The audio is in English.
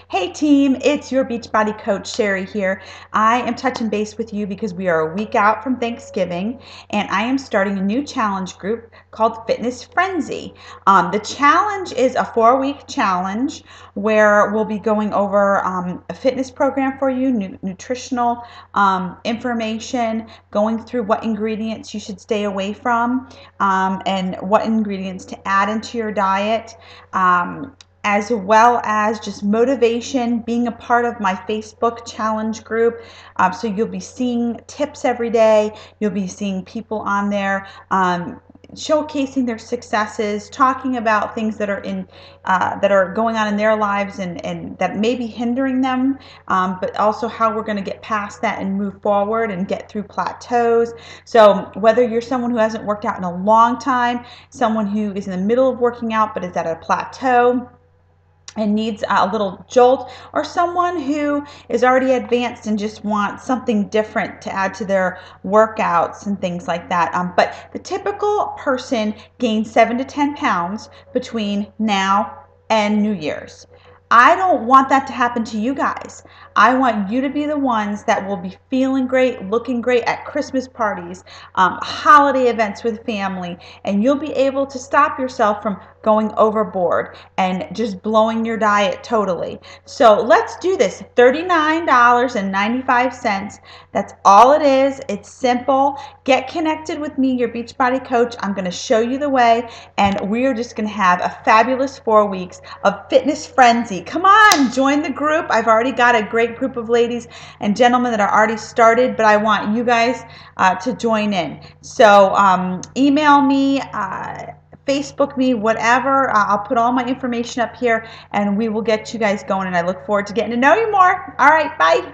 Hey team, it's your Beachbody coach Sherry here. I am touching base with you because we are a week out from Thanksgiving and I am starting a new challenge group called Fitness Frenzy. The challenge is a 4-week challenge where we'll be going over a fitness program for you, nutritional information, going through what ingredients you should stay away from and what ingredients to add into your diet. As well as just motivation, being a part of my Facebook challenge group. So you'll be seeing tips every day. You'll be seeing people on there showcasing their successes, talking about things that are that are going on in their lives and that may be hindering them, but also how we're going to get past that and move forward and get through plateaus. So whether you're someone who hasn't worked out in a long time, someone who is in the middle of working out but is at a plateau and needs a little jolt, or someone who is already advanced and just wants something different to add to their workouts and things like that. But the typical person gains 7 to 10 pounds between now and New Year's. I don't want that to happen to you guys. I want you to be the ones that will be feeling great, looking great at Christmas parties, holiday events with family, and you'll be able to stop yourself from going overboard and just blowing your diet totally. So let's do this. $39.95. That's all it is. It's simple. Get connected with me, your Beachbody coach. I'm going to show you the way, and we are just going to have a fabulous 4 weeks of fitness frenzy. Come on, join the group. I've already got a great group of ladies and gentlemen that are already started, but I want you guys to join in. So email me, Facebook me, whatever. I'll put all my information up here and we will get you guys going, and I look forward to getting to know you more. All right, bye.